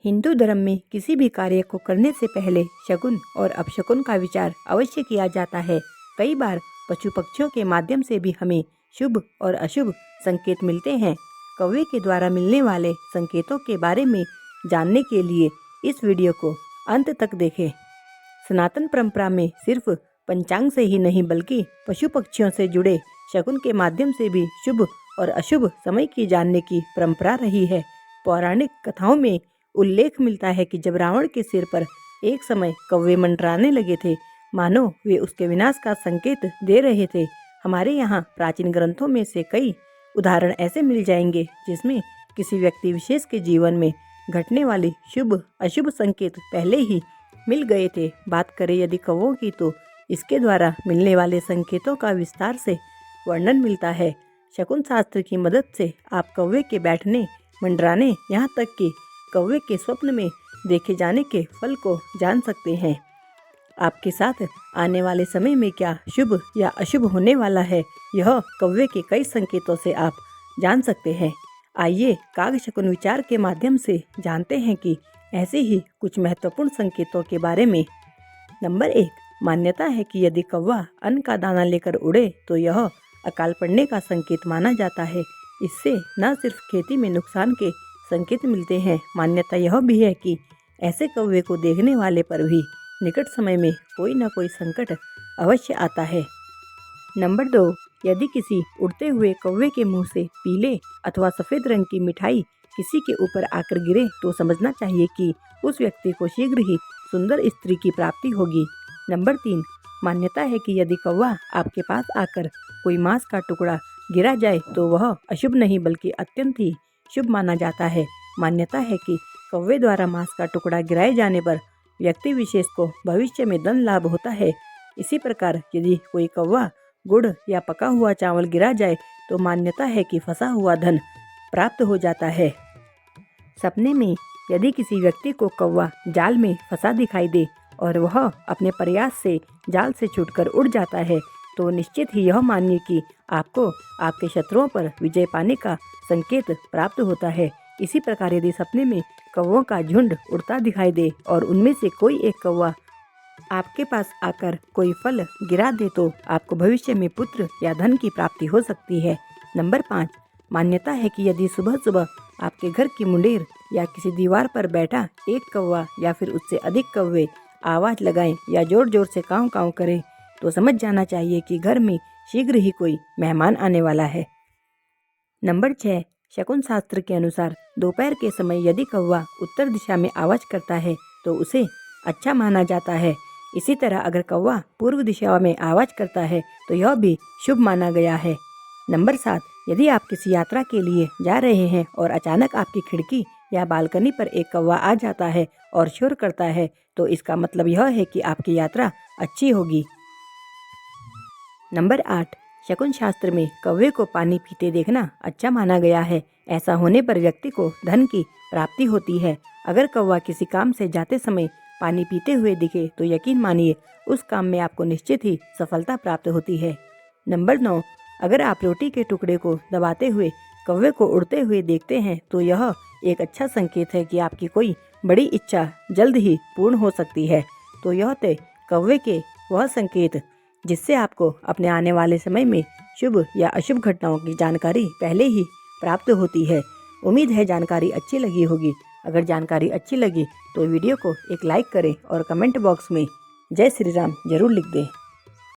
हिंदू धर्म में किसी भी कार्य को करने से पहले शकुन और अपशकुन का विचार अवश्य किया जाता है। कई बार पशु पक्षियों के माध्यम से भी हमें शुभ और अशुभ संकेत मिलते हैं। कौवे के द्वारा मिलने वाले संकेतों के बारे में जानने के लिए इस वीडियो को अंत तक देखें। सनातन परंपरा में सिर्फ पंचांग से ही नहीं बल्कि पशु पक्षियों से जुड़े शकुन के माध्यम से भी शुभ और अशुभ समय की जानने की परंपरा रही है। पौराणिक कथाओं में उल्लेख मिलता है कि जब रावण के सिर पर एक समय कौवे मंडराने लगे थे, मानो वे उसके विनाश का संकेत दे रहे थे। हमारे यहाँ प्राचीन ग्रंथों में से कई उदाहरण ऐसे मिल जाएंगे जिसमें किसी व्यक्ति विशेष के जीवन में घटने वाले शुभ अशुभ संकेत पहले ही मिल गए थे। बात करें यदि कौवों की, तो इसके द्वारा मिलने वाले संकेतों का विस्तार से वर्णन मिलता है। शकुन शास्त्र की मदद से आप कौवे के बैठने, मंडराने, यहाँ तक कि कौवे के स्वप्न में देखे जाने के फल को जान सकते हैं। आपके साथ आने वाले समय में क्या शुभ या अशुभ होने वाला है, यह कौवे के कई संकेतों से आप जान सकते हैं। आइए काग शकुन विचार के माध्यम से जानते हैं कि ऐसे ही कुछ महत्वपूर्ण संकेतों के बारे में। नंबर 1, मान्यता है कि यदि कौवा अन्न का दाना लेकर उड़े तो यह अकाल पड़ने का संकेत माना जाता है। इससे न सिर्फ खेती में नुकसान के संकेत मिलते हैं, मान्यता यह भी है कि ऐसे कौवे को देखने वाले पर भी निकट समय में कोई न कोई संकट अवश्य आता है। नंबर 2, यदि किसी उड़ते हुए कौवे के मुंह से पीले अथवा सफ़ेद रंग की मिठाई किसी के ऊपर आकर गिरे तो समझना चाहिए कि उस व्यक्ति को शीघ्र ही सुंदर स्त्री की प्राप्ति होगी। नंबर 3, मान्यता है कि यदि कौवा आपके पास आकर कोई मांस का टुकड़ा गिरा जाए तो वह अशुभ नहीं बल्कि अत्यंत ही शुभ माना जाता है। मान्यता है कि कौवे द्वारा मांस का टुकड़ा गिराए जाने पर व्यक्ति विशेष को भविष्य में धन लाभ होता है। इसी प्रकार यदि कोई कौवा गुड़ या पका हुआ चावल गिरा जाए तो मान्यता है कि फंसा हुआ धन प्राप्त हो जाता है। सपने में यदि किसी व्यक्ति को कौवा जाल में फंसा दिखाई दे और वह अपने प्रयास से जाल से छूटकर उड़ जाता है तो निश्चित ही यह मानिए कि आपको आपके शत्रुओं पर विजय पाने का संकेत प्राप्त होता है। इसी प्रकार यदि सपने में कौवों का झुंड उड़ता दिखाई दे और उनमें से कोई एक कौवा आपके पास आकर कोई फल गिरा दे तो आपको भविष्य में पुत्र या धन की प्राप्ति हो सकती है। नंबर 5, मान्यता है कि यदि सुबह सुबह आपके घर की मुंडेर या किसी दीवार पर बैठा एक कौवा या फिर उससे अधिक कौवे आवाज़ लगाएं या जोर जोर से काँव काँव करें तो समझ जाना चाहिए कि घर में शीघ्र ही कोई मेहमान आने वाला है। नंबर 6, शकुन शास्त्र के अनुसार दोपहर के समय यदि कौवा उत्तर दिशा में आवाज़ करता है तो उसे अच्छा माना जाता है। इसी तरह अगर कौवा पूर्व दिशा में आवाज़ करता है तो यह भी शुभ माना गया है। नंबर 7, यदि आप किसी यात्रा के लिए जा रहे हैं और अचानक आपकी खिड़की या बालकनी पर एक कौवा आ जाता है और शोर करता है तो इसका मतलब यह है कि आपकी यात्रा अच्छी होगी। नंबर 8, शकुन शास्त्र में कौवे को पानी पीते देखना अच्छा माना गया है। ऐसा होने पर व्यक्ति को धन की प्राप्ति होती है। अगर कौवा किसी काम से जाते समय पानी पीते हुए दिखे तो यकीन मानिए उस काम में आपको निश्चित ही सफलता प्राप्त होती है। नंबर 9, अगर आप रोटी के टुकड़े को दबाते हुए कौवे को उड़ते हुए देखते हैं तो यह एक अच्छा संकेत है कि आपकी कोई बड़ी इच्छा जल्द ही पूर्ण हो सकती है। तो यह थे कौवे के वह संकेत जिससे आपको अपने आने वाले समय में शुभ या अशुभ घटनाओं की जानकारी पहले ही प्राप्त होती है। उम्मीद है जानकारी अच्छी लगी होगी। अगर जानकारी अच्छी लगी तो वीडियो को एक लाइक करें और कमेंट बॉक्स में जय श्री राम जरूर लिख दें।